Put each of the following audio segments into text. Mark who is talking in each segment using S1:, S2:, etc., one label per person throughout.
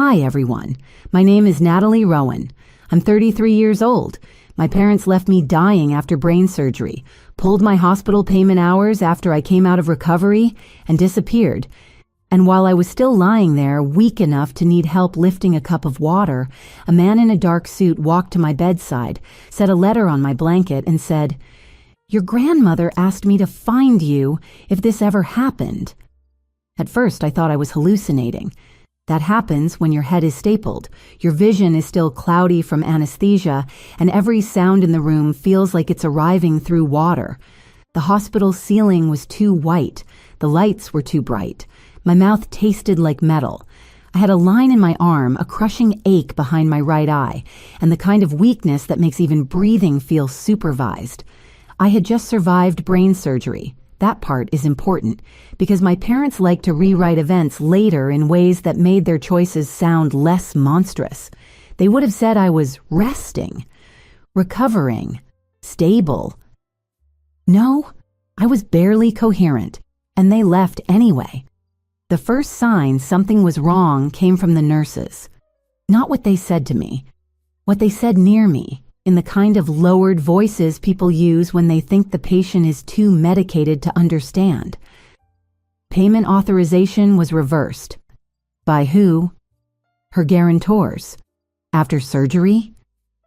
S1: Hi, everyone. My name is Natalie Rowan. I'm 33 years old. My parents left me dying after brain surgery, pulled my hospital payment hours after I came out of recovery, and disappeared. And while I was still lying there, weak enough to need help lifting a cup of water, a man in a dark suit walked to my bedside, set a letter on my blanket, and said, "Your grandmother asked me to find you if this ever happened." At first, I thought I was hallucinating. That happens when your head is stapled, your vision is still cloudy from anesthesia, and every sound in the room feels like it's arriving through water. The hospital ceiling was too white, the lights were too bright. My mouth tasted like metal. I had a line in my arm, a crushing ache behind my right eye, and the kind of weakness that makes even breathing feel supervised. I had just survived brain surgery. That part is important, because my parents liked to rewrite events later in ways that made their choices sound less monstrous. They would have said I was resting, recovering, stable. No, I was barely coherent, and they left anyway. The first sign something was wrong came from the nurses. Not what they said to me, what they said near me, in the kind of lowered voices people use when they think the patient is too medicated to understand. Payment authorization was reversed. By who? Her guarantors. After surgery?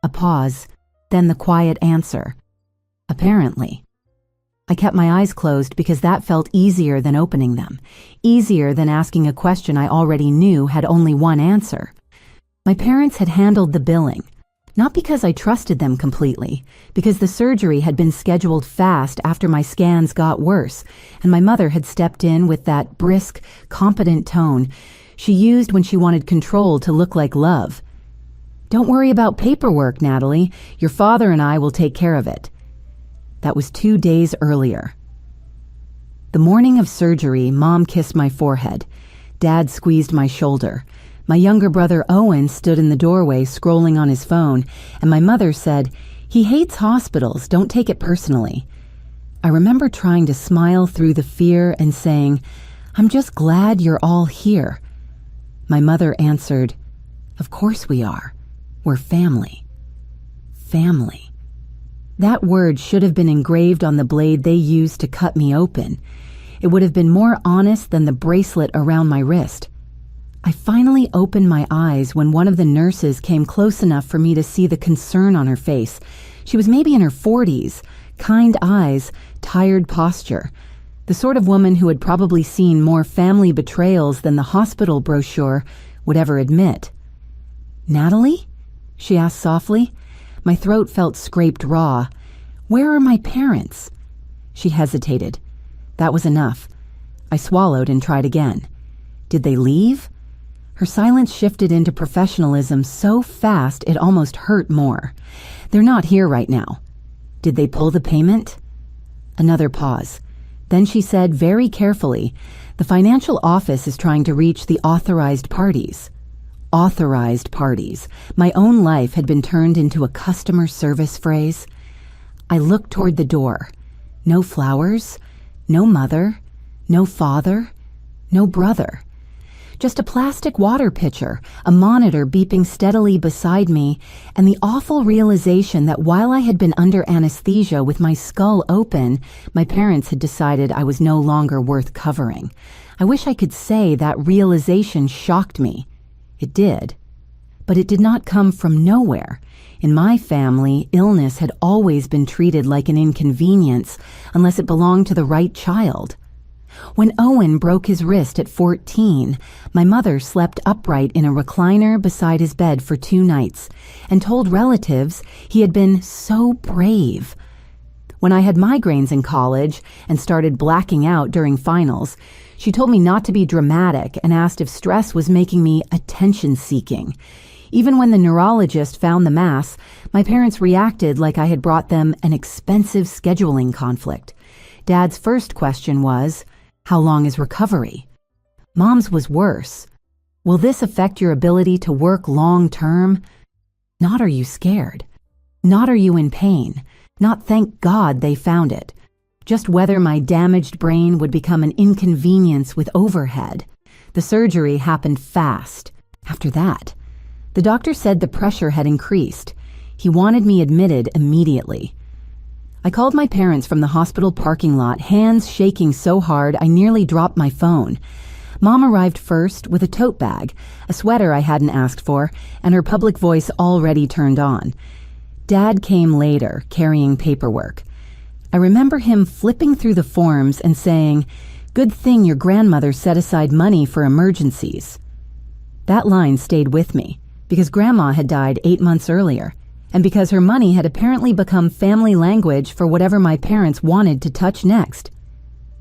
S1: A pause, then the quiet answer. Apparently. I kept my eyes closed because that felt easier than opening them, easier than asking a question I already knew had only one answer. My parents had handled the billing. Not because I trusted them completely, because the surgery had been scheduled fast after my scans got worse, and my mother had stepped in with that brisk, competent tone she used when she wanted control to look like love. "Don't worry about paperwork, Natalie. Your father and I will take care of it." That was 2 days earlier. The morning of surgery, Mom kissed my forehead. Dad squeezed my shoulder. My younger brother Owen stood in the doorway scrolling on his phone, and my mother said, "He hates hospitals, don't take it personally." I remember trying to smile through the fear and saying, "I'm just glad you're all here." My mother answered, "Of course we are. We're family." Family. That word should have been engraved on the blade they used to cut me open. It would have been more honest than the bracelet around my wrist. I finally opened my eyes when one of the nurses came close enough for me to see the concern on her face. She was maybe in her 40s, kind eyes, tired posture. The sort of woman who had probably seen more family betrayals than the hospital brochure would ever admit. "Natalie?" she asked softly. My throat felt scraped raw. "Where are my parents?" She hesitated. That was enough. I swallowed and tried again. "Did they leave?" Her silence shifted into professionalism so fast it almost hurt more. "They're not here right now." "Did they pull the payment?" Another pause. Then she said very carefully, "The financial office is trying to reach the authorized parties." Authorized parties. My own life had been turned into a customer service phrase. I looked toward the door. No flowers, no mother, no father, no brother. Just a plastic water pitcher, a monitor beeping steadily beside me, and the awful realization that while I had been under anesthesia with my skull open, my parents had decided I was no longer worth covering. I wish I could say that realization shocked me. It did. But it did not come from nowhere. In my family, illness had always been treated like an inconvenience unless it belonged to the right child. When Owen broke his wrist at 14, my mother slept upright in a recliner beside his bed for 2 nights and told relatives he had been so brave. When I had migraines in college and started blacking out during finals, she told me not to be dramatic and asked if stress was making me attention-seeking. Even when the neurologist found the mass, my parents reacted like I had brought them an expensive scheduling conflict. Dad's first question was, "How long is recovery?" Mom's was worse. "Will this affect your ability to work long-term?" Not are you scared. Not are you in pain. Not thank God they found it. Just whether my damaged brain would become an inconvenience with overhead. The surgery happened fast. After that, the doctor said the pressure had increased. He wanted me admitted immediately. I called my parents from the hospital parking lot, hands shaking so hard I nearly dropped my phone. Mom arrived first with a tote bag, a sweater I hadn't asked for, and her public voice already turned on. Dad came later, carrying paperwork. I remember him flipping through the forms and saying, "Good thing your grandmother set aside money for emergencies." That line stayed with me, because Grandma had died 8 months earlier, and because her money had apparently become family language for whatever my parents wanted to touch next.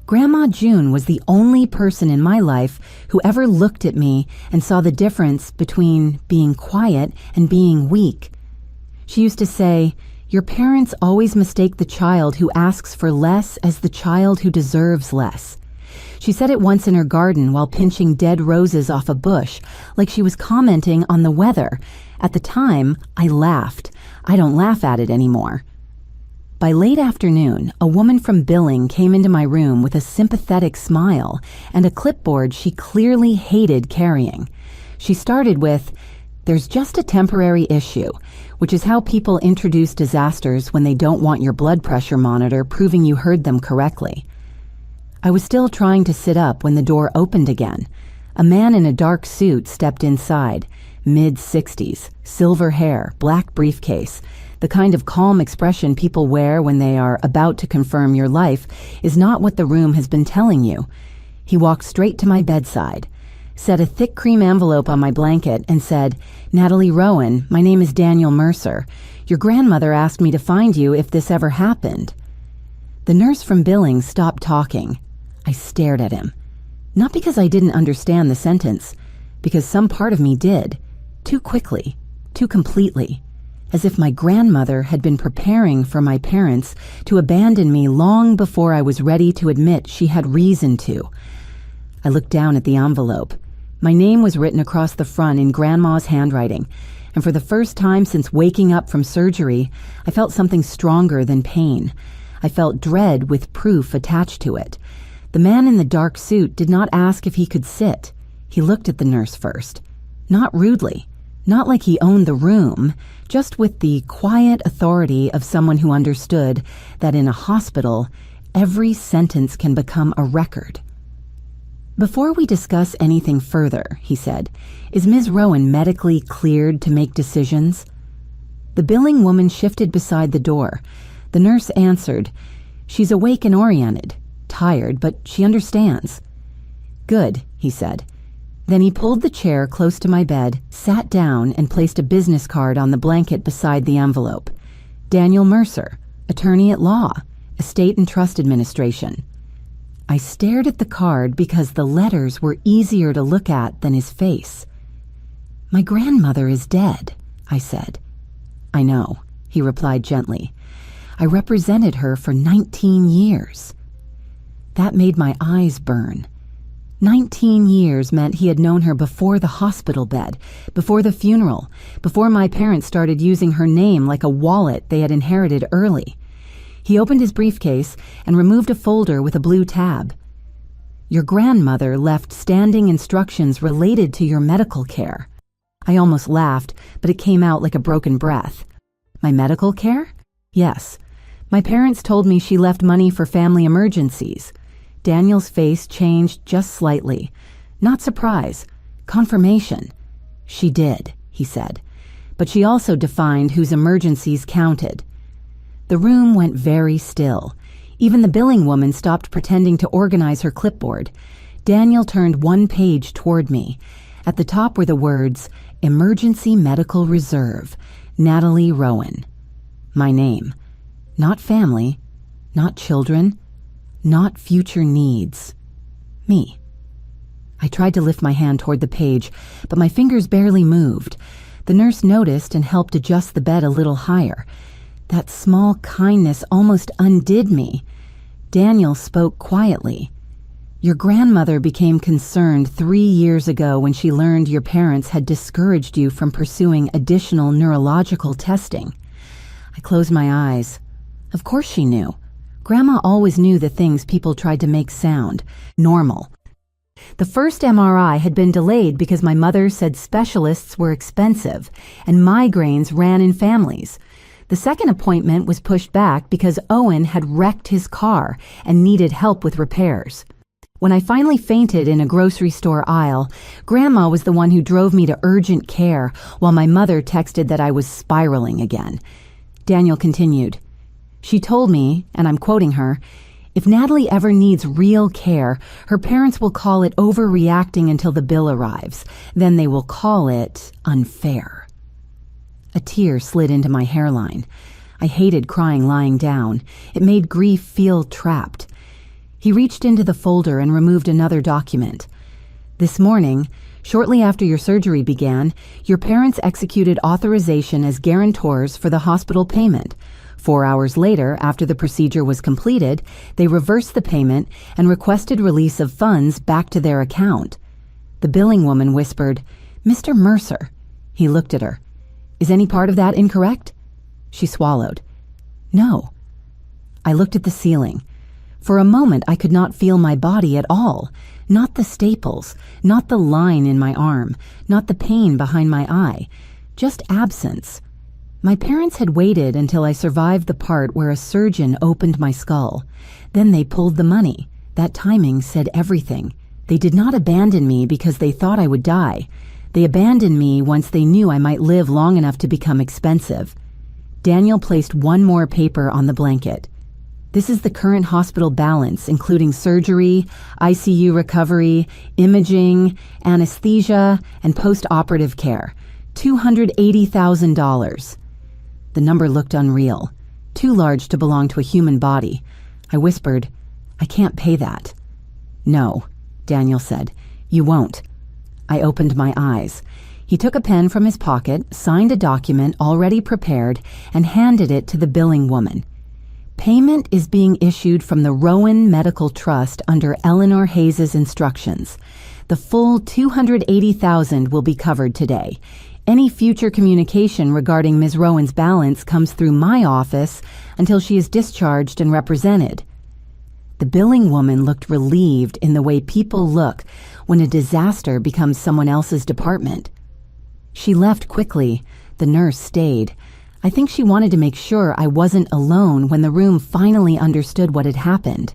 S1: Grandma June was the only person in my life who ever looked at me and saw the difference between being quiet and being weak. She used to say, "Your parents always mistake the child who asks for less as the child who deserves less." She said it once in her garden while pinching dead roses off a bush, like she was commenting on the weather. At the time, I laughed. I don't laugh at it anymore. By late afternoon, a woman from billing came into my room with a sympathetic smile and a clipboard she clearly hated carrying. She started with, "There's just a temporary issue," which is how people introduce disasters when they don't want your blood pressure monitor proving you heard them correctly. I was still trying to sit up when the door opened again. A man in a dark suit stepped inside, mid-60s, silver hair, black briefcase. The kind of calm expression people wear when they are about to confirm your life is not what the room has been telling you. He walked straight to my bedside, set a thick cream envelope on my blanket, and said, "Natalie Rowan, my name is Daniel Mercer. Your grandmother asked me to find you if this ever happened." The nurse from billing stopped talking. I stared at him. Not because I didn't understand the sentence, because some part of me did. Too quickly, too completely. As if my grandmother had been preparing for my parents to abandon me long before I was ready to admit she had reason to. I looked down at the envelope. My name was written across the front in Grandma's handwriting, and for the first time since waking up from surgery, I felt something stronger than pain. I felt dread with proof attached to it. The man in the dark suit did not ask if he could sit. He looked at the nurse first. Not rudely, not like he owned the room, just with the quiet authority of someone who understood that in a hospital, every sentence can become a record. "Before we discuss anything further," he said, "is Ms. Rowan medically cleared to make decisions?" The billing woman shifted beside the door. The nurse answered, "She's awake and oriented. Tired, but she understands." "Good," he said. Then he pulled the chair close to my bed, sat down, and placed a business card on the blanket beside the envelope. "Daniel Mercer, attorney at law, Estate and Trust Administration." I stared at the card because the letters were easier to look at than his face. "My grandmother is dead," I said. "I know," he replied gently. "I represented her for 19 years. That made my eyes burn. 19 years meant he had known her before the hospital bed, before the funeral, before my parents started using her name like a wallet they had inherited early. He opened his briefcase and removed a folder with a blue tab. "Your grandmother left standing instructions related to your medical care." I almost laughed, but it came out like a broken breath. "My medical care?" "Yes. My parents told me she left money for family emergencies." Daniel's face changed just slightly. Not surprise. Confirmation. "She did," he said. "But she also defined whose emergencies counted." The room went very still. Even the billing woman stopped pretending to organize her clipboard. Daniel turned one page toward me. At the top were the words, "Emergency Medical Reserve, Natalie Rowan." My name. Not family. Not children. Not future needs. Me. I tried to lift my hand toward the page, but my fingers barely moved. The nurse noticed and helped adjust the bed a little higher. That small kindness almost undid me. Daniel spoke quietly. "Your grandmother became concerned 3 years ago when she learned your parents had discouraged you from pursuing additional neurological testing." I closed my eyes. Of course she knew. Grandma always knew the things people tried to make sound normal. The first MRI had been delayed because my mother said specialists were expensive and migraines ran in families. The second appointment was pushed back because Owen had wrecked his car and needed help with repairs. When I finally fainted in a grocery store aisle, Grandma was the one who drove me to urgent care while my mother texted that I was spiraling again. Daniel continued. She told me, and I'm quoting her, "If Natalie ever needs real care, her parents will call it overreacting until the bill arrives. Then they will call it unfair." A tear slid into my hairline. I hated crying lying down. It made grief feel trapped. He reached into the folder and removed another document. "This morning, shortly after your surgery began, your parents executed authorization as guarantors for the hospital payment. 4 hours later, after the procedure was completed, they reversed the payment and requested release of funds back to their account." The billing woman whispered, "Mr. Mercer." He looked at her. "Is any part of that incorrect?" She swallowed. "No." I looked at the ceiling. For a moment, I could not feel my body at all. Not the staples, not the line in my arm, not the pain behind my eye. Just absence. My parents had waited until I survived the part where a surgeon opened my skull. Then they pulled the money. That timing said everything. They did not abandon me because they thought I would die. They abandoned me once they knew I might live long enough to become expensive. Daniel placed one more paper on the blanket. "This is the current hospital balance, including surgery, ICU recovery, imaging, anesthesia, and post-operative care. $280,000. The number looked unreal, too large to belong to a human body. I whispered, "I can't pay that." "No," Daniel said, "you won't." I opened my eyes. He took a pen from his pocket, signed a document already prepared, and handed it to the billing woman. "Payment is being issued from the Rowan Medical Trust under Eleanor Hayes' instructions. The full $280,000 will be covered today. Any future communication regarding Ms. Rowan's balance comes through my office until she is discharged and represented." The billing woman looked relieved in the way people look when a disaster becomes someone else's department. She left quickly. The nurse stayed. I think she wanted to make sure I wasn't alone when the room finally understood what had happened.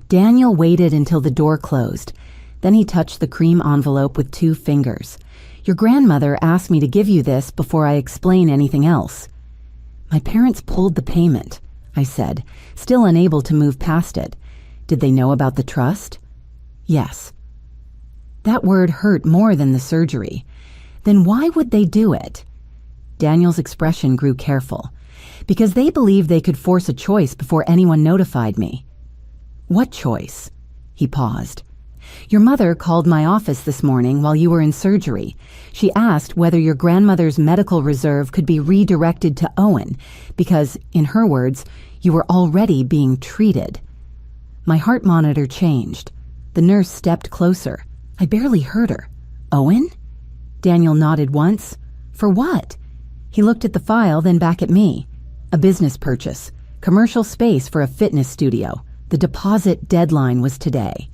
S1: Daniel waited until the door closed. Then he touched the cream envelope with 2 fingers. "Your grandmother asked me to give you this before I explain anything else." "My parents pulled the payment," I said, still unable to move past it. "Did they know about the trust?" "Yes." That word hurt more than the surgery. Then why would they do it? Daniel's expression grew careful. "Because they believed they could force a choice before anyone notified me." "What choice?" He paused. "Your mother called my office this morning while you were in surgery. She asked whether your grandmother's medical reserve could be redirected to Owen because, in her words, you were already being treated." My heart monitor changed. The nurse stepped closer. I barely heard her. "Owen?" Daniel nodded once. "For what?" He looked at the file, then back at me. "A business purchase. Commercial space for a fitness studio. The deposit deadline was today."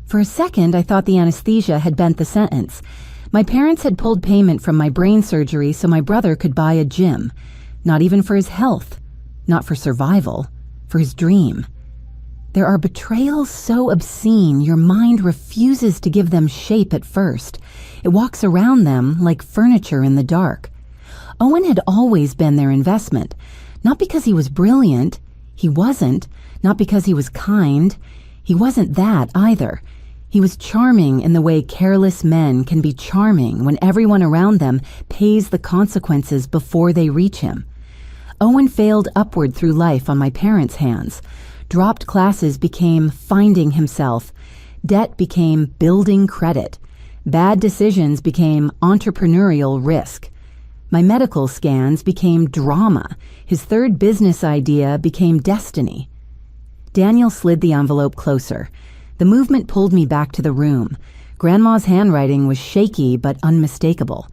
S1: For a second, I thought the anesthesia had bent the sentence. My parents had pulled payment from my brain surgery so my brother could buy a gym. Not even for his health. Not for survival. For his dream. There are betrayals so obscene your mind refuses to give them shape at first. It walks around them like furniture in the dark. Owen had always been their investment. Not because he was brilliant. He wasn't. Not because he was kind. He wasn't that either. He was charming in the way careless men can be charming when everyone around them pays the consequences before they reach him. Owen failed upward through life on my parents' hands. Dropped classes became finding himself. Debt became building credit. Bad decisions became entrepreneurial risk. My medical scans became drama. His third business idea became destiny. Daniel slid the envelope closer. The movement pulled me back to the room. Grandma's handwriting was shaky but unmistakable.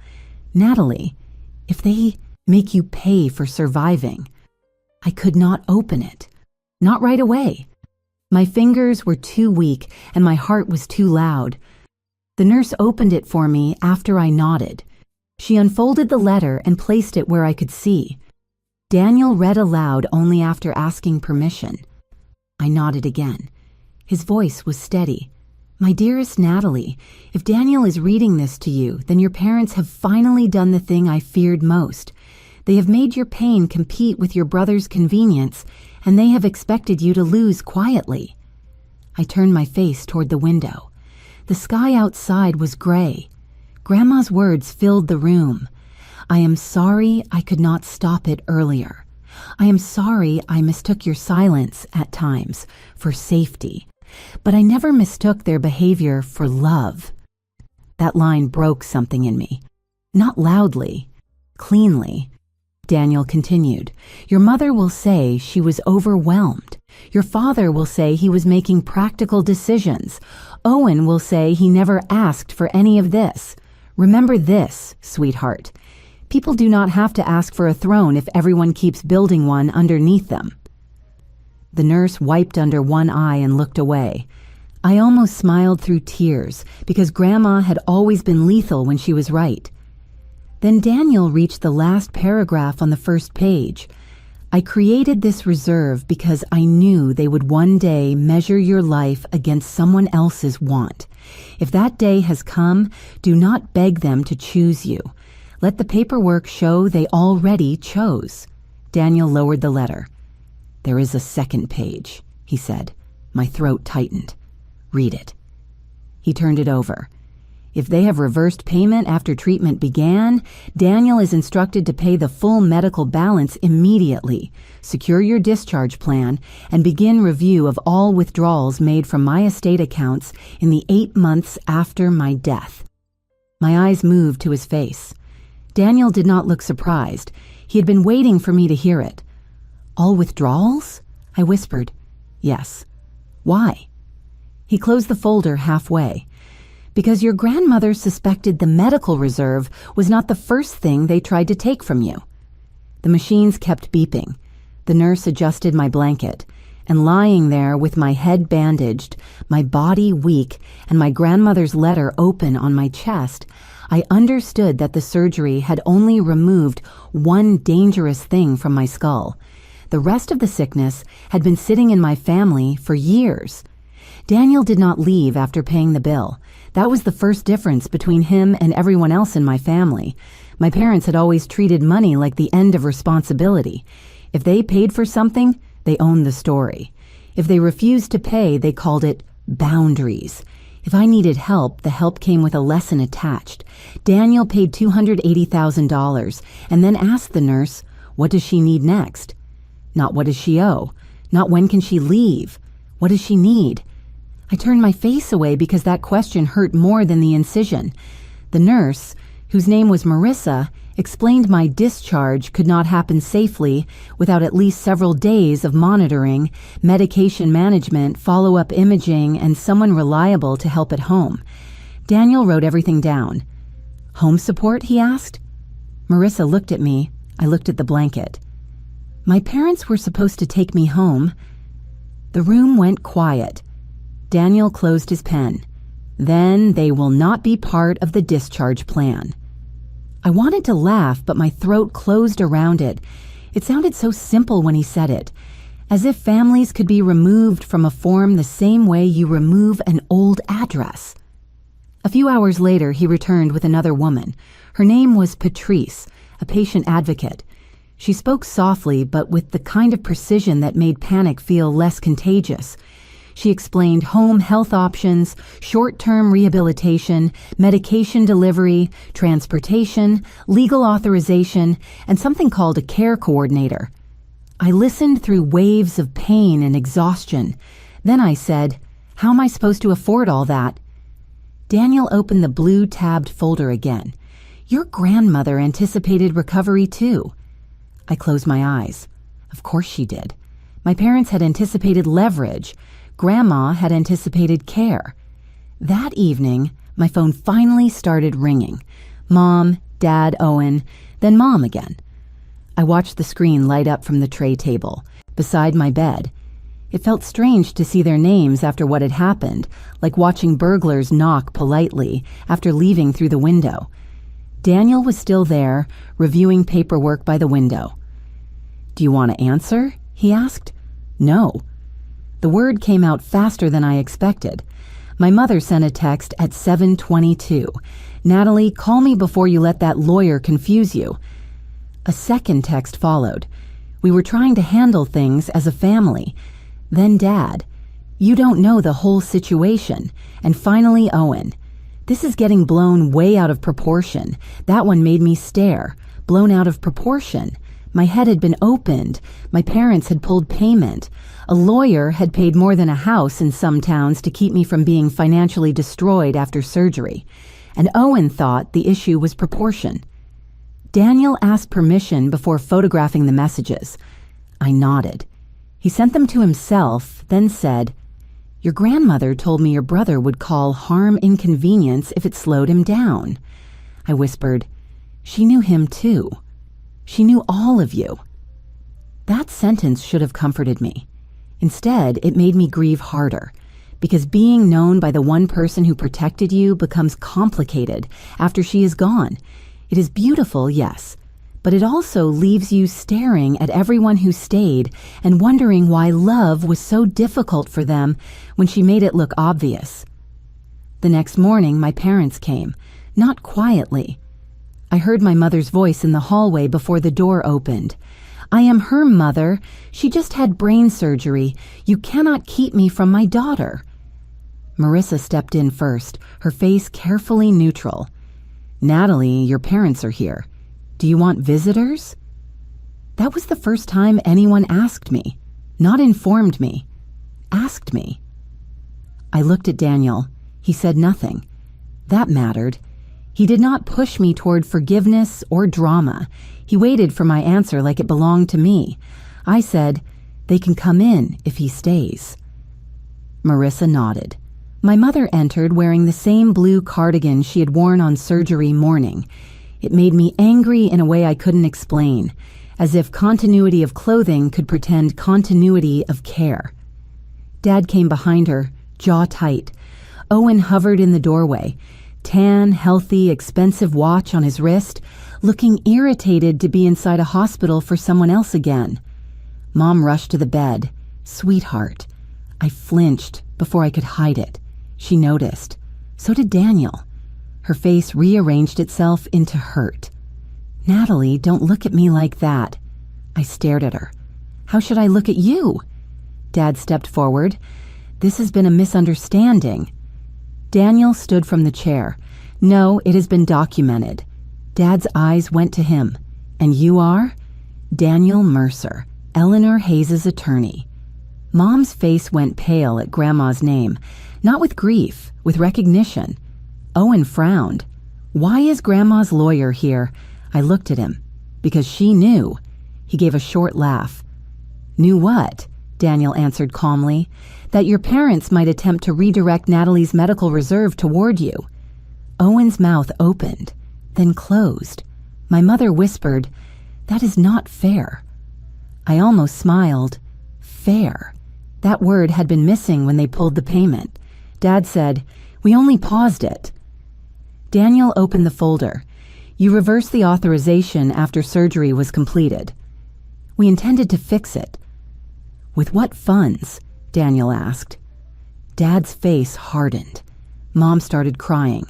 S1: "Natalie, if they make you pay for surviving." I could not open it. Not right away. My fingers were too weak and my heart was too loud. The nurse opened it for me after I nodded. She unfolded the letter and placed it where I could see. Daniel read aloud only after asking permission. I nodded again. His voice was steady. My dearest Natalie, if Daniel is reading this to you, then your parents have finally done the thing I feared most. They have made your pain compete with your brother's convenience, and they have expected you to lose quietly. I turned my face toward the window. The sky outside was gray. Grandma's words filled the room. I am sorry I could not stop it earlier. I am sorry I mistook your silence at times for safety. But I never mistook their behavior for love. That line broke something in me. Not loudly, cleanly. Daniel continued, your mother will say she was overwhelmed. Your father will say he was making practical decisions. Owen will say he never asked for any of this. Remember this, sweetheart. People do not have to ask for a throne if everyone keeps building one underneath them. The nurse wiped under one eye and looked away. I almost smiled through tears because Grandma had always been lethal when she was right. Then Daniel reached the last paragraph on the first page. I created this reserve because I knew they would one day measure your life against someone else's want. If that day has come, do not beg them to choose you. Let the paperwork show they already chose. Daniel lowered the letter. There is a second page, he said. My throat tightened. Read it. He turned it over. If they have reversed payment after treatment began, Daniel is instructed to pay the full medical balance immediately, secure your discharge plan, and begin review of all withdrawals made from my estate accounts in the 8 months after my death. My eyes moved to his face. Daniel did not look surprised. He had been waiting for me to hear it. All withdrawals? I whispered. Yes. Why? He closed the folder halfway. Because your grandmother suspected the medical reserve was not the first thing they tried to take from you. The machines kept beeping. The nurse adjusted my blanket, and lying there with my head bandaged, my body weak, and my grandmother's letter open on my chest, I understood that the surgery had only removed one dangerous thing from my skull. The rest of the sickness had been sitting in my family for years. Daniel did not leave after paying the bill. That was the first difference between him and everyone else in my family. My parents had always treated money like the end of responsibility. If they paid for something, they owned the story. If they refused to pay, they called it boundaries. If I needed help, the help came with a lesson attached. Daniel paid $280,000 and then asked the nurse, what does she need next? Not what does she owe? Not when can she leave? What does she need? I turned my face away because that question hurt more than the incision. The nurse, whose name was Marissa, explained my discharge could not happen safely without at least several days of monitoring, medication management, follow-up imaging, and someone reliable to help at home. Daniel wrote everything down. Home support, he asked. Marissa looked at me. I looked at the blanket. My parents were supposed to take me home. The room went quiet. Daniel closed his pen. Then they will not be part of the discharge plan. I wanted to laugh, but my throat closed around it. It sounded so simple when he said it, as if families could be removed from a form the same way you remove an old address. A few hours later, he returned with another woman. Her name was Patrice, a patient advocate. She spoke softly, but with the kind of precision that made panic feel less contagious. She explained home health options, short-term rehabilitation, medication delivery, transportation, legal authorization, and something called a care coordinator. I listened through waves of pain and exhaustion. Then I said, how am I supposed to afford all that? Daniel opened the blue tabbed folder again. Your grandmother anticipated recovery too. I closed my eyes. Of course she did. My parents had anticipated leverage. Grandma had anticipated care. That evening, my phone finally started ringing. Mom, Dad, Owen, then Mom again. I watched the screen light up from the tray table, beside my bed. It felt strange to see their names after what had happened, like watching burglars knock politely after leaving through the window. Daniel was still there, reviewing paperwork by the window. "Do you want to answer?" he asked. "No." The word came out faster than I expected. My mother sent a text at 7:22. "Natalie, call me before you let that lawyer confuse you." A second text followed. "We were trying to handle things as a family." Then Dad, "You don't know the whole situation." And finally Owen, "This is getting blown way out of proportion." That one made me stare. Blown out of proportion. My head had been opened. My parents had pulled payment. A lawyer had paid more than a house in some towns to keep me from being financially destroyed after surgery. And Owen thought the issue was proportion. Daniel asked permission before photographing the messages. I nodded. He sent them to himself, then said, "Your grandmother told me your brother would call harm inconvenience if it slowed him down." I whispered, "She knew him too. She knew all of you." That sentence should have comforted me. Instead, it made me grieve harder, because being known by the one person who protected you becomes complicated after she is gone. It is beautiful, yes, but it also leaves you staring at everyone who stayed and wondering why love was so difficult for them when she made it look obvious. The next morning, my parents came, not quietly. I heard my mother's voice in the hallway before the door opened. "I am her mother. She just had brain surgery. You cannot keep me from my daughter." Marissa stepped in first, her face carefully neutral. "Natalie, your parents are here. Do you want visitors?" That was the first time anyone asked me, not informed me, asked me. I looked at Daniel. He said nothing. That mattered. He did not push me toward forgiveness or drama. He waited for my answer like it belonged to me. I said, "They can come in if he stays." Marissa nodded. My mother entered wearing the same blue cardigan she had worn on surgery morning. It made me angry in a way I couldn't explain, as if continuity of clothing could pretend continuity of care. Dad came behind her, jaw tight. Owen hovered in the doorway, tan, healthy, expensive watch on his wrist, looking irritated to be inside a hospital for someone else again. Mom rushed to the bed. "Sweetheart." I flinched before I could hide it. She noticed. So did Daniel. Her face rearranged itself into hurt. "Natalie, don't look at me like that." I stared at her. "How should I look at you?" Dad stepped forward. "This has been a misunderstanding." Daniel stood from the chair. "No, it has been documented." Dad's eyes went to him. "And you are?" "Daniel Mercer, Eleanor Hayes' attorney." Mom's face went pale at Grandma's name, not with grief, with recognition. Owen frowned. "Why is Grandma's lawyer here?" I looked at him. "Because she knew." He gave a short laugh. "Knew what?" Daniel answered calmly. "That your parents might attempt to redirect Natalie's medical reserve toward you." Owen's mouth opened, then closed. My mother whispered, "That is not fair." I almost smiled. Fair. That word had been missing when they pulled the payment. Dad said, "We only paused it." Daniel opened the folder. "You reversed the authorization after surgery was completed." "We intended to fix it." "With what funds?" Daniel asked. Dad's face hardened. Mom started crying.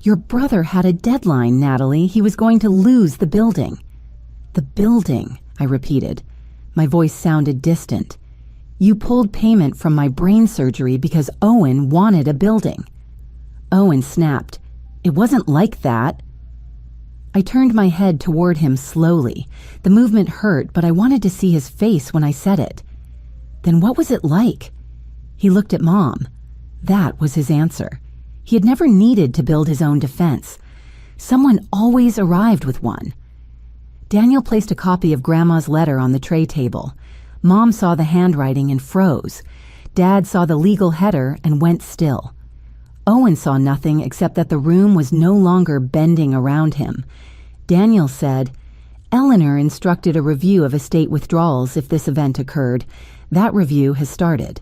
S1: "Your brother had a deadline, Natalie. He was going to lose the building." "The building," I repeated. My voice sounded distant. "You pulled payment from my brain surgery because Owen wanted a building." Owen snapped. "It wasn't like that." I turned my head toward him slowly. The movement hurt, but I wanted to see his face when I said it. "Then what was it like?" He looked at Mom. That was his answer. He had never needed to build his own defense. Someone always arrived with one. Daniel placed a copy of Grandma's letter on the tray table. Mom saw the handwriting and froze. Dad saw the legal header and went still. Owen saw nothing except that the room was no longer bending around him. Daniel said, "Eleanor instructed a review of estate withdrawals if this event occurred. That review has started.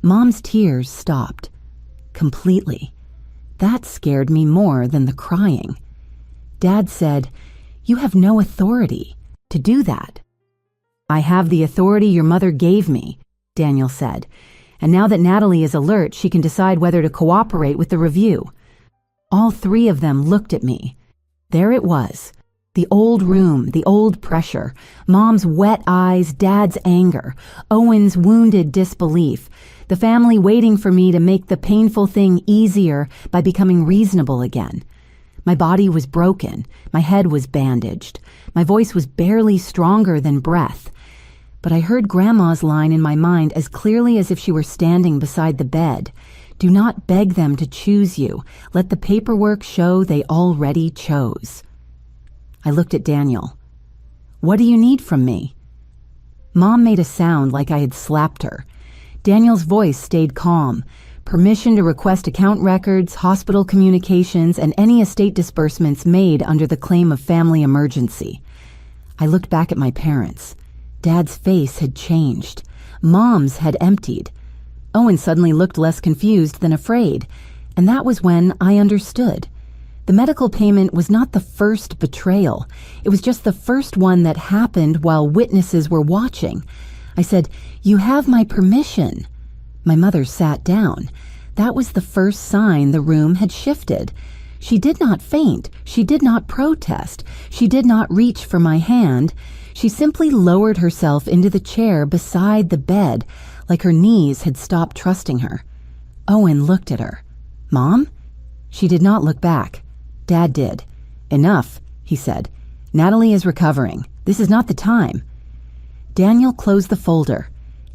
S1: Mom's tears stopped. Completely. That scared me more than the crying. Dad said, "You have no authority to do that." "I have the authority your mother gave me," Daniel said. "And now that Natalie is alert, she can decide whether to cooperate with the review." All three of them looked at me. There it was. The old room, the old pressure, Mom's wet eyes, Dad's anger, Owen's wounded disbelief, the family waiting for me to make the painful thing easier by becoming reasonable again. My body was broken, my head was bandaged, my voice was barely stronger than breath. But I heard Grandma's line in my mind as clearly as if she were standing beside the bed. "Do not beg them to choose you. Let the paperwork show they already chose." I looked at Daniel. "What do you need from me?" Mom made a sound like I had slapped her. Daniel's voice stayed calm. Permission to request account records, hospital communications, and any estate disbursements made under the claim of family emergency. I looked back at my parents. Dad's face had changed. Mom's had emptied. Owen suddenly looked less confused than afraid, and that was when I understood. The medical payment was not the first betrayal. It was just the first one that happened while witnesses were watching. I said, "You have my permission." My mother sat down. That was the first sign the room had shifted. She did not faint. She did not protest. She did not reach for my hand. She simply lowered herself into the chair beside the bed, like her knees had stopped trusting her. Owen looked at her. "Mom?" She did not look back. Dad did. "Enough," he said. "Natalie is recovering. This is not the time." Daniel closed the folder.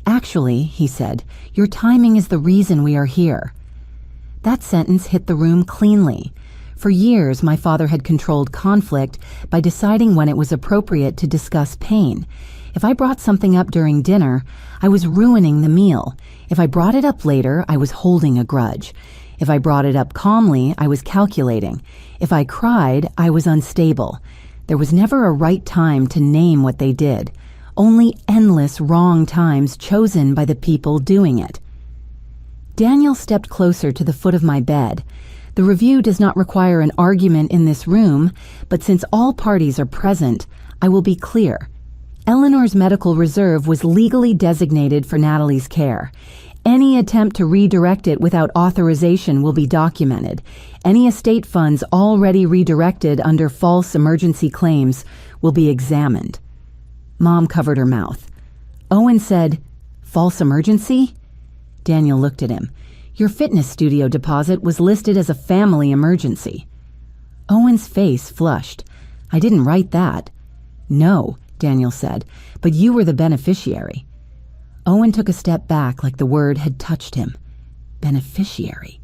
S1: "Actually," he said, "your timing is the reason we are here." That sentence hit the room cleanly. For years, my father had controlled conflict by deciding when it was appropriate to discuss pain. If I brought something up during dinner, I was ruining the meal. If I brought it up later, I was holding a grudge. If I brought it up calmly, I was calculating. If I cried, I was unstable. There was never a right time to name what they did. Only endless wrong times chosen by the people doing it. Daniel stepped closer to the foot of my bed. The review does not require an argument in this room, but since all parties are present, I will be clear. Eleanor's medical reserve was legally designated for Natalie's care. Any attempt to redirect it without authorization will be documented. Any estate funds already redirected under false emergency claims will be examined. Mom covered her mouth. Owen said, "False emergency?" Daniel looked at him. "Your fitness studio deposit was listed as a family emergency." Owen's face flushed. "I didn't write that." "No," Daniel said, "but you were the beneficiary." Owen took a step back like the word had touched him. Beneficiary.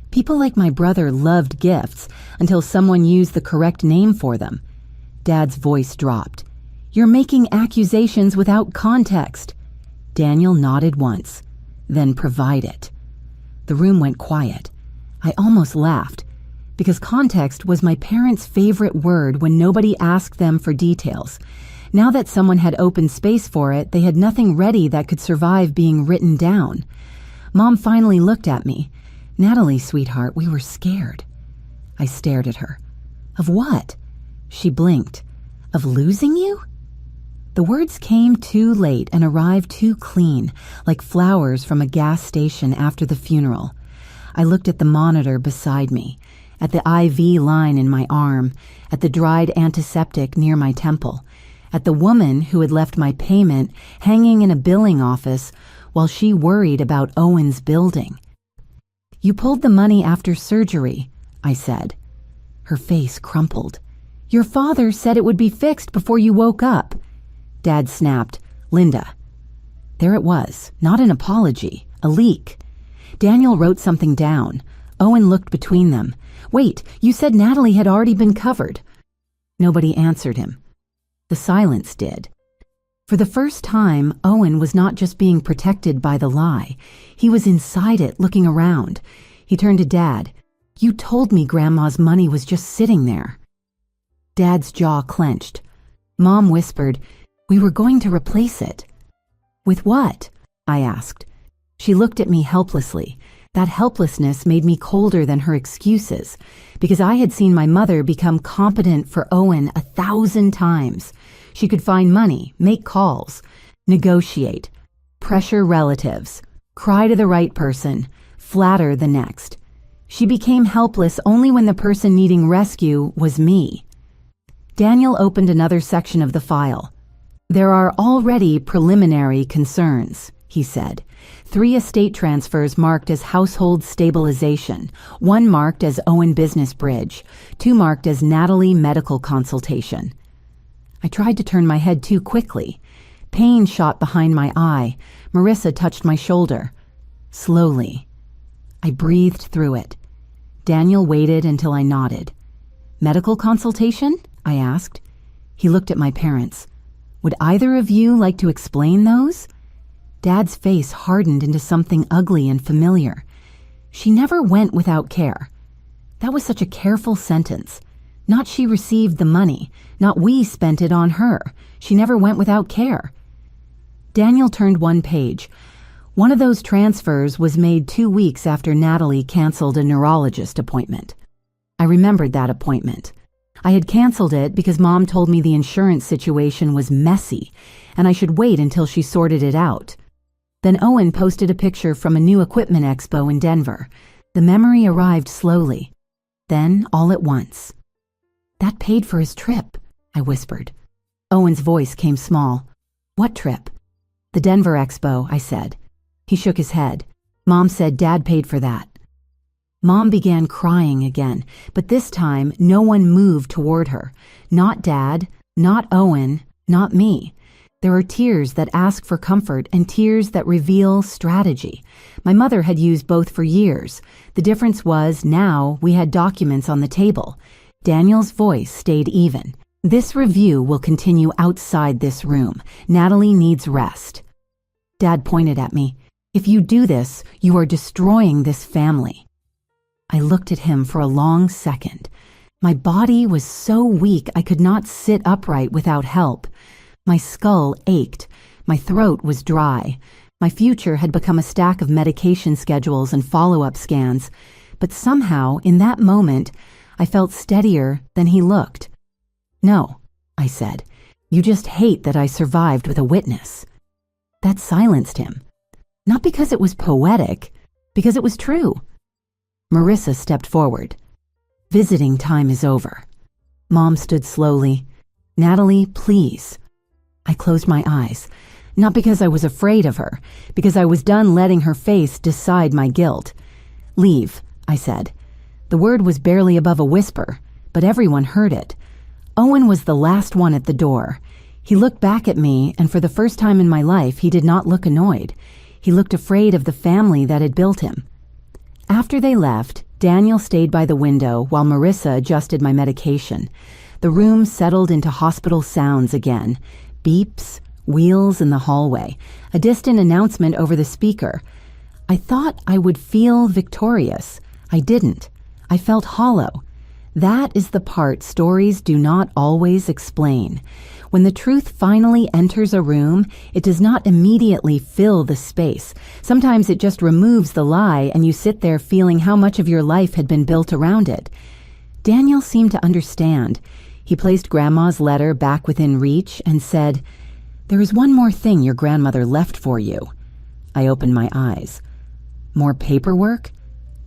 S1: People like my brother loved gifts until someone used the correct name for them. Dad's voice dropped. "You're making accusations without context." Daniel nodded once, then provide it. The room went quiet. I almost laughed, because context was my parents' favorite word when nobody asked them for details. Now that someone had opened space for it, they had nothing ready that could survive being written down. Mom finally looked at me. "Natalie, sweetheart, we were scared." I stared at her. "Of what?" She blinked. "Of losing you?" The words came too late and arrived too clean, like flowers from a gas station after the funeral. I looked at the monitor beside me, at the IV line in my arm, at the dried antiseptic near my temple, at the woman who had left my payment hanging in a billing office while she worried about Owen's building. "You pulled the money after surgery," I said. Her face crumpled. "Your father said it would be fixed before you woke up." Dad snapped, "Linda." There it was, not an apology, a leak. Daniel wrote something down. Owen looked between them. "Wait, you said Natalie had already been covered." Nobody answered him. The silence did. For the first time, Owen was not just being protected by the lie. He was inside it, looking around. He turned to Dad. "You told me Grandma's money was just sitting there." Dad's jaw clenched. Mom whispered, "We were going to replace it." With what? I asked. She looked at me helplessly. That helplessness made me colder than her excuses, because I had seen my mother become competent for Owen 1,000 times. She could find money, make calls, negotiate, pressure relatives, cry to the right person, flatter the next. She became helpless only when the person needing rescue was me. Daniel opened another section of the file. There are already preliminary concerns, he said. 3 estate transfers marked as household stabilization, 1 marked as Owen Business Bridge, 2 marked as Natalie medical consultation. I tried to turn my head too quickly. Pain shot behind my eye. Marissa touched my shoulder. Slowly. I breathed through it. Daniel waited until I nodded. Medical consultation? I asked. He looked at my parents. Would either of you like to explain those? Dad's face hardened into something ugly and familiar. She never went without care. That was such a careful sentence. Not she received the money, not we spent it on her. She never went without care. Daniel turned one page. One of those transfers was made 2 weeks after Natalie canceled a neurologist appointment. I remembered that appointment. I had canceled it because Mom told me the insurance situation was messy, and I should wait until she sorted it out. Then Owen posted a picture from a new equipment expo in Denver. The memory arrived slowly. Then, all at once. That paid for his trip, I whispered. Owen's voice came small. What trip? The Denver expo, I said. He shook his head. Mom said Dad paid for that. Mom began crying again, but this time no one moved toward her. Not Dad, not Owen, not me. There are tears that ask for comfort and tears that reveal strategy. My mother had used both for years. The difference was now we had documents on the table. Daniel's voice stayed even. This review will continue outside this room. Natalie needs rest. Dad pointed at me. If you do this, you are destroying this family. I looked at him for a long second. My body was so weak I could not sit upright without help. My skull ached. My throat was dry. My future had become a stack of medication schedules and follow-up scans. But somehow, in that moment, I felt steadier than he looked. No, I said. You just hate that I survived with a witness. That silenced him. Not because it was poetic, because it was true. Marissa stepped forward. Visiting time is over. Mom stood slowly. Natalie, please. I closed my eyes, not because I was afraid of her, because I was done letting her face decide my guilt. Leave, I said. The word was barely above a whisper, but everyone heard it. Owen was the last one at the door. He looked back at me, and for the first time in my life, he did not look annoyed. He looked afraid of the family that had built him. After they left, Daniel stayed by the window while Marissa adjusted my medication. The room settled into hospital sounds again. Beeps, wheels in the hallway, a distant announcement over the speaker. I thought I would feel victorious. I didn't. I felt hollow. That is the part stories do not always explain. When the truth finally enters a room, it does not immediately fill the space. Sometimes it just removes the lie and you sit there feeling how much of your life had been built around it. Daniel seemed to understand. He placed Grandma's letter back within reach and said, "There is one more thing your grandmother left for you." I opened my eyes. "More paperwork?"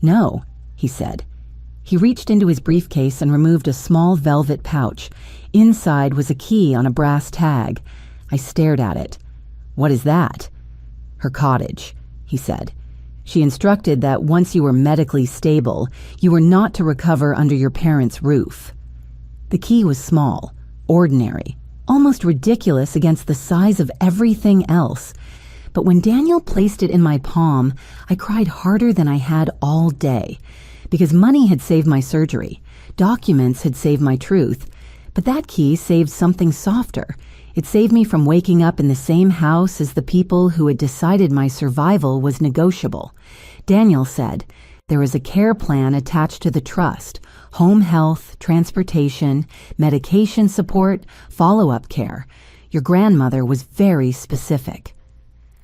S1: "No," he said. He reached into his briefcase and removed a small velvet pouch. Inside was a key on a brass tag. I stared at it. "What is that?" "Her cottage," he said. "She instructed that once you were medically stable, you were not to recover under your parents' roof." The key was small, ordinary, almost ridiculous against the size of everything else. But when Daniel placed it in my palm, I cried harder than I had all day. Because money had saved my surgery, documents had saved my truth, but that key saved something softer. It saved me from waking up in the same house as the people who had decided my survival was negotiable. Daniel said, "There is a care plan attached to the trust, home health, transportation, medication support, follow-up care. Your grandmother was very specific."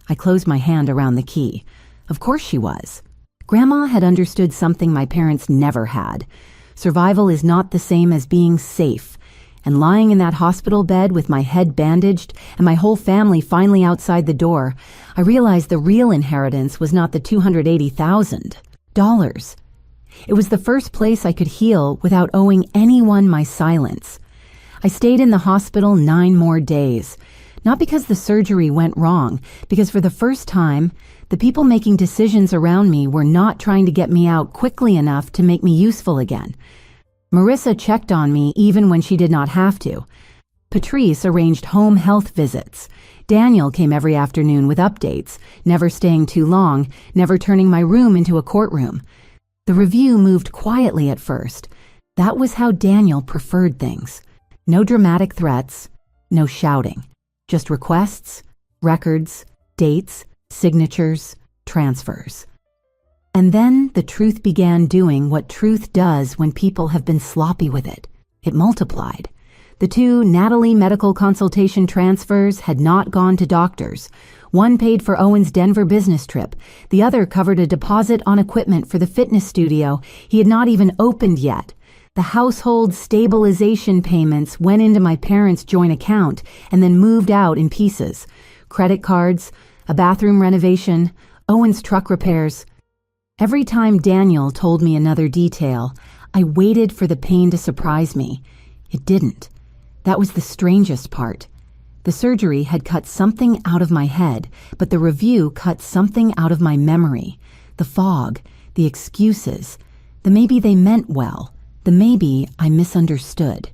S1: I closed my hand around the key. Of course she was. Grandma had understood something my parents never had. Survival is not the same as being safe. And lying in that hospital bed with my head bandaged and my whole family finally outside the door, I realized the real inheritance was not the $280,000. It was the first place I could heal without owing anyone my silence. I stayed in the hospital 9 more days. Not because the surgery went wrong, because for the first time, the people making decisions around me were not trying to get me out quickly enough to make me useful again. Marissa checked on me even when she did not have to. Patrice arranged home health visits. Daniel came every afternoon with updates, never staying too long, never turning my room into a courtroom. The review moved quietly at first. That was how Daniel preferred things. No dramatic threats, no shouting. Just requests, records, dates, signatures, transfers. And then the truth began doing what truth does when people have been sloppy with it. It multiplied. The 2 Natalie medical consultation transfers had not gone to doctors. One paid for Owen's Denver business trip. The other covered a deposit on equipment for the fitness studio he had not even opened yet. The household stabilization payments went into my parents' joint account and then moved out in pieces. Credit cards, a bathroom renovation, Owen's truck repairs. Every time Daniel told me another detail, I waited for the pain to surprise me. It didn't. That was the strangest part. The surgery had cut something out of my head, but the review cut something out of my memory. The fog, the excuses, the maybe they meant well, the maybe I misunderstood.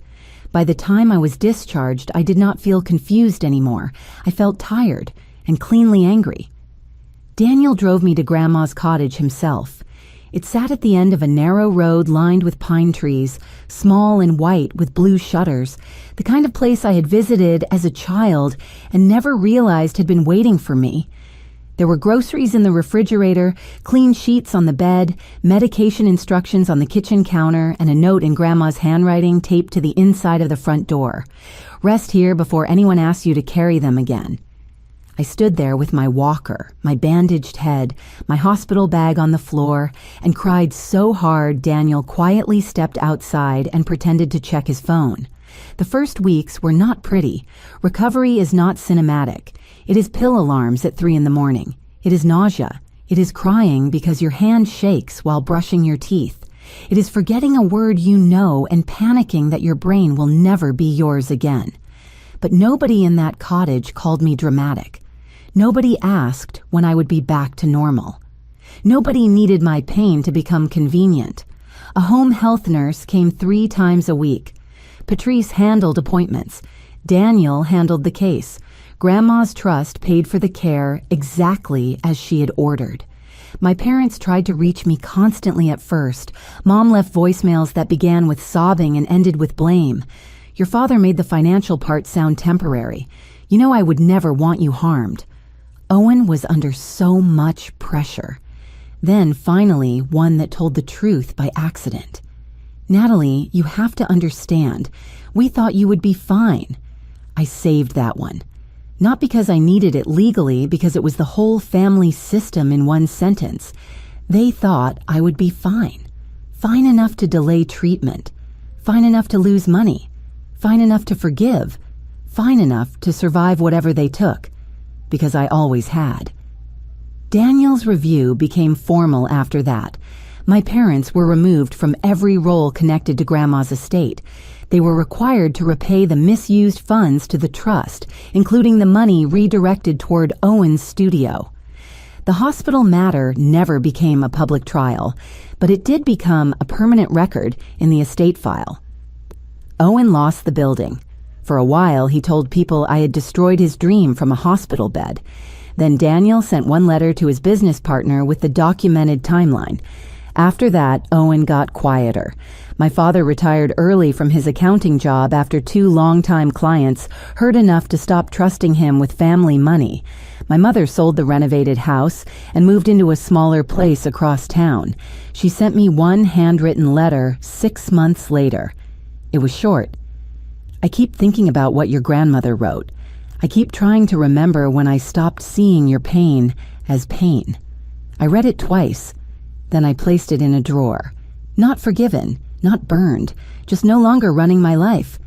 S1: By the time I was discharged, I did not feel confused anymore. I felt tired and cleanly angry. Daniel drove me to Grandma's cottage himself. It sat at the end of a narrow road lined with pine trees, small and white with blue shutters, the kind of place I had visited as a child and never realized had been waiting for me. There were groceries in the refrigerator, clean sheets on the bed, medication instructions on the kitchen counter, and a note in Grandma's handwriting taped to the inside of the front door. Rest here before anyone asks you to carry them again. I stood there with my walker, my bandaged head, my hospital bag on the floor, and cried so hard Daniel quietly stepped outside and pretended to check his phone. The first weeks were not pretty. Recovery is not cinematic. It is pill alarms at 3 a.m. It is nausea. It is crying because your hand shakes while brushing your teeth. It is forgetting a word you know and panicking that your brain will never be yours again. But nobody in that cottage called me dramatic. Nobody asked when I would be back to normal. Nobody needed my pain to become convenient. A home health nurse came 3 times a week. Patrice handled appointments. Daniel handled the case. Grandma's trust paid for the care exactly as she had ordered. My parents tried to reach me constantly at first. Mom left voicemails that began with sobbing and ended with blame. Your father made the financial part sound temporary. You know I would never want you harmed. Owen was under so much pressure. Then, finally, one that told the truth by accident. Natalie, you have to understand. We thought you would be fine. I saved that one. Not because I needed it legally, because it was the whole family system in one sentence. They thought I would be fine. Fine enough to delay treatment. Fine enough to lose money. Fine enough to forgive. Fine enough to survive whatever they took. Because I always had. Daniel's review became formal after that. My parents were removed from every role connected to Grandma's estate. They were required to repay the misused funds to the trust, including the money redirected toward Owen's studio. The hospital matter never became a public trial, but it did become a permanent record in the estate file. Owen lost the building. For a while, he told people I had destroyed his dream from a hospital bed. Then Daniel sent one letter to his business partner with the documented timeline. After that, Owen got quieter. My father retired early from his accounting job after 2 longtime clients heard enough to stop trusting him with family money. My mother sold the renovated house and moved into a smaller place across town. She sent me one handwritten letter 6 months later. It was short. I keep thinking about what your grandmother wrote. I keep trying to remember when I stopped seeing your pain as pain. I read it twice, then I placed it in a drawer. Not forgiven, not burned, just no longer running my life.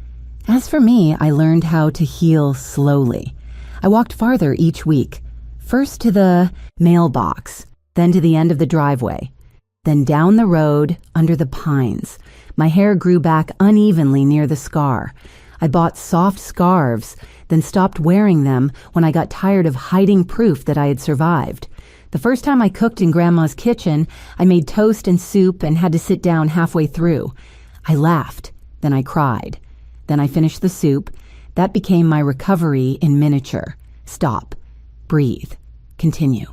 S1: As for me, I learned how to heal slowly. I walked farther each week, first to the mailbox, then to the end of the driveway, then down the road under the pines. My hair grew back unevenly near the scar. I bought soft scarves, then stopped wearing them when I got tired of hiding proof that I had survived. The first time I cooked in Grandma's kitchen, I made toast and soup and had to sit down halfway through. I laughed, then I cried. Then I finished the soup. That became my recovery in miniature. Stop. Breathe. Continue.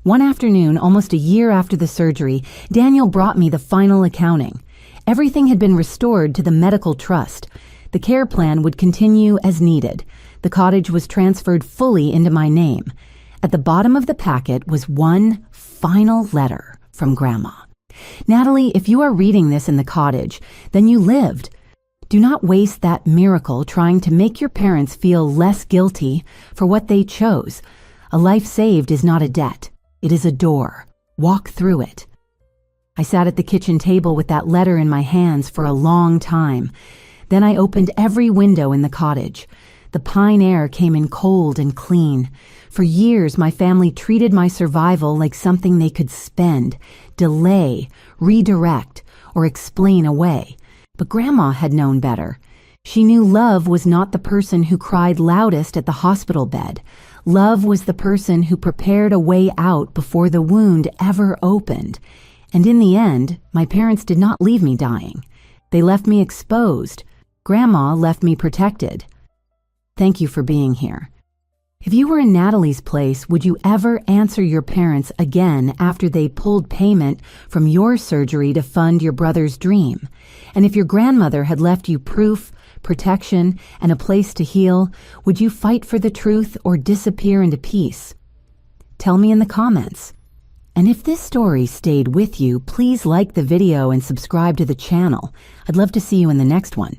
S1: One afternoon, almost a year after the surgery, Daniel brought me the final accounting. Everything had been restored to the medical trust. The care plan would continue as needed. The cottage was transferred fully into my name. At the bottom of the packet was one final letter from Grandma. Natalie, if you are reading this in the cottage, then you lived. Do not waste that miracle trying to make your parents feel less guilty for what they chose. A life saved is not a debt. It is a door. Walk through it. I sat at the kitchen table with that letter in my hands for a long time. Then I opened every window in the cottage. The pine air came in cold and clean. For years, my family treated my survival like something they could spend, delay, redirect, or explain away. But Grandma had known better. She knew love was not the person who cried loudest at the hospital bed. Love was the person who prepared a way out before the wound ever opened. And in the end, my parents did not leave me dying. They left me exposed. Grandma left me protected. Thank you for being here. If you were in Natalie's place, would you ever answer your parents again after they pulled payment from your surgery to fund your brother's dream? And if your grandmother had left you proof, protection, and a place to heal, would you fight for the truth or disappear into peace? Tell me in the comments. And if this story stayed with you, please like the video and subscribe to the channel. I'd love to see you in the next one.